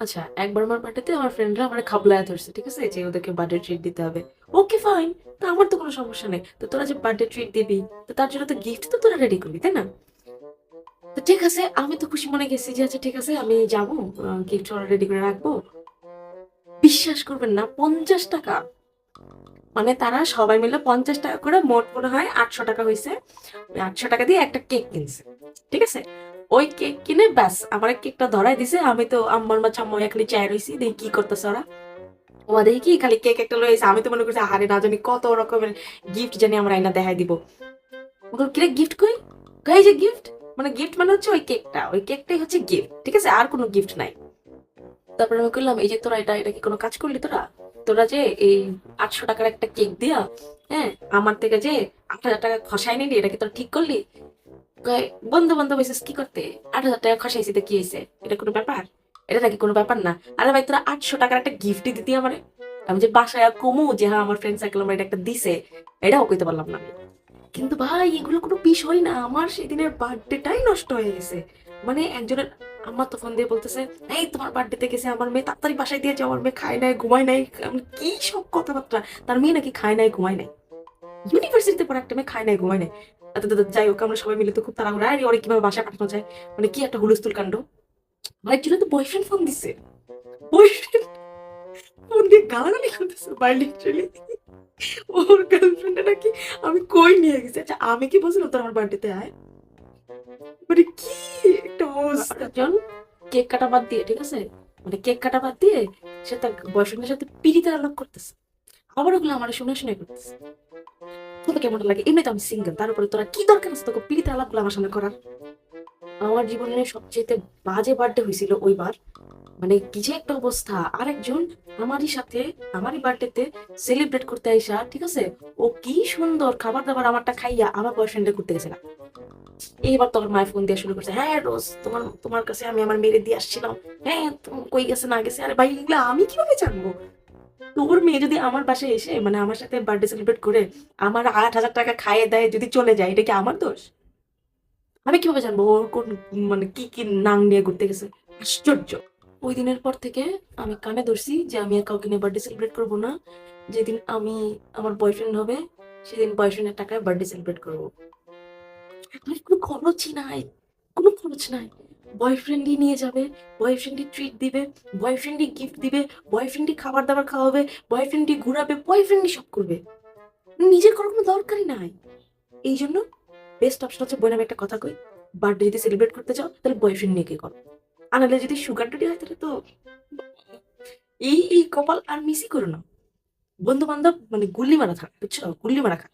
আচ্ছা, একবার আমার বার্থডেতে আমার ফ্রেন্ডরা আমার খাবলায় ধরছে, ঠিক আছে, যে ওদেরকে বার্থডে ট্রিট দিতে হবে। ওকে ফাইন, তা আমার তো কোনো সমস্যা নেই। তো তোরা যে বার্থডে ট্রিট দিবি, তো তার জন্য তো গিফট তো তোরা রেডি করবি, তাই না? তো ঠিক আছে, আমি তো খুশি মনে গেছি যে আচ্ছা ঠিক আছে আমি যাবো, গিফট রেডি করে রাখবো। বিশ্বাস করবেন না, 50 টাকা। মানে তারা সবাই মিলে 50 টাকা করে, মোট মনে হয় 800 টাকা হয়েছে। ওই 800 টাকা দিয়ে একটা কেক কিনছে, ঠিক আছে। ওই কেক কিনে ব্যাস আমার কেকটা ধরাই দিছে। আমি তো আম্মার মা চাম্মা খালি চাই রইছি, দেখি কি করতেছে ওরা। ওরা দেখি কি খালি কেক একটা লয়েছে। আমি তো মনে করছি আহারে না জানি কত রকমের গিফট জানি আমার আইনা দেখাই দিব। কিরে গিফট কই? কই যে গিফট, মানে গিফট মানে হচ্ছে ওই কেকটা, ওই কেকটাই হচ্ছে গিফট, ঠিক আছে, আর কোনো গিফট নাই। তারপরে আমি করলাম, এই যে তোরা এটা কি কোনো কাজ করলি? তোরা তোরা যে এই 800 টাকার একটা কেক দিয়া, হ্যাঁ, আমার থেকে যে 8,000 টাকা খসাই নিলি, এটা কি তোরা ঠিক করলি? কয়, বন্ধু বান্ধব হয়েছিস কি করতে? 8,000 টাকা খসাইছি তো কি হয়েছে? এটা কোনো ব্যাপার? এটা নাকি কোনো ব্যাপার না? আরে ভাই, তোরা 800 টাকার একটা গিফটই দিতি আমারে। আমি যে বাসায় কমু যে হ্যাঁ আমার ফ্রেন্ড সার্কেল আমার এটা একটা দিছে, এটাও কইতে পারলাম না আমি। কিন্তু ভাই এগুলো কোনো বিষয় না, আমার সেদিনের বার্থডেটাই নষ্ট হয়ে গেছে। মানে একজনের আম্মা তো ফোন দিয়ে বলতেছে, এই তোমার বার্থডেতে গেছে আমার মেয়ে, তাড়াতাড়ি বাসায় দিয়ে যাও, আমার মেয়ে খায় নাই ঘুমায় নাই। আমি, কি সব কথাবার্তা? তার মেয়ে নাকি খায় নাই ঘুমায় নাই? ইউনিভার্সিটিতে পড়া একটা মেয়ে খায় নাই ঘুমায় নাই? যাই হোক, আমরা সবাই মিলে তো খুব তাড়াহুড়া, আরে ওরে কিভাবে বাসায় পাঠানো যায়, মানে কি একটা হুলস্থুল কাণ্ড। ভাই জন্য তো বয়ফ্রেন্ড ফোন দিচ্ছে, বয়ফ্রেন্ড ফোন দিয়ে গালাগালি করতেছে ভাই, লিটারালি। ওর গার্লফ্রেন্ডে নাকি আমি কই নিয়ে গেছি। আচ্ছা আমি কি বলছিলাম তোর আমার বার্থডেতে আয়? মানে কি একটা অবস্থা। একজন কেক কাটা বাদ দিয়ে, ঠিক আছে, মানে কেক কাটা বাদ দিয়ে সে তার বয়ফ্রেন্ডের সাথে পিরিতের আলাপ করতেছে। আবার ওগুলো আমার শুনে শুনে করতেছে। তোকে কেমন লাগে? এমনি তো আমি সিঙ্গেল, তার উপরে তোরা কি দরকার আছে তোকে পিরিতের আলাপগুলো আমার সামনে করার? আমার জীবনের সবচেয়ে বাজে বার্থডে হয়েছিল ওইবার। মানে কি যে একটা অবস্থা। আরেকজন আমারই সাথে আমারই বার্থডেতে সেলিব্রেট করতে আইসা, ঠিক আছে, ও কি সুন্দর খাবার দাবার আমারটা খাইয়া আমার বয়ফ্রেন্ডে করতে গেছে না। এইবার তোর মায়ের ফোন দিয়ে শুরু করছে, হ্যাঁ রোজ তোমার তোমার কাছে আমি আমার মেয়ে দিয়ে আসছিলাম, হ্যাঁ কই গেছে না গেছে। আরে ভাই এগুলো আমি কিভাবে জানবো? তোর মেয়ে যদি আমার বাসায় এসে মানে আমার সাথে বার্থডে সেলিব্রেট করে আমার 8,000 টাকা খাইয়ে দেয় যদি চলে যায়, এটা কি আমার দোষ? আমি কিভাবে জানবো ওর কোন মানে কি কি নাং নিয়ে ঘুরতে গেছে? আশ্চর্য। ওই দিনের পর থেকে আমি কানে ধরছি যে আমি আর কাউকে নিয়ে বার্থডে সেলিব্রেট করবো না। যেদিন আমি আমার বয়ফ্রেন্ড হবে সেদিন বয়ফ্রেন্ডের টাকায় বার্থডে সেলিব্রেট করবো। আমার কোনো খরচই নাই, কোনো খরচ নাই। বয়ফ্রেন্ডই নিয়ে যাবে, বয়ফ্রেন্ডই ট্রিট দিবে, বয়ফ্রেন্ডই গিফট দিবে, বয়ফ্রেন্ডই খাবার দাবার খাওয়াবে, বয়ফ্রেন্ডই ঘুরাবে, বয়ফ্রেন্ডই সব করবে। নিজের করার কোনো দরকারই নাই। এই জন্য বেস্ট অপশন হচ্ছে, বোন আমি একটা কথা কই, বার্থডে যদি সেলিব্রেট করতে চাও তাহলে বয়ফ্রেন্ড নিয়ে গিয়ে করো। আনালে যদি সুগার ডেডি হয় তাহলে তো এই কপাল আর মিসই করো না। বন্ধু বান্ধব মানে গুল্লি মারা থাক, বুঝছো, গুল্লি মারা খাক।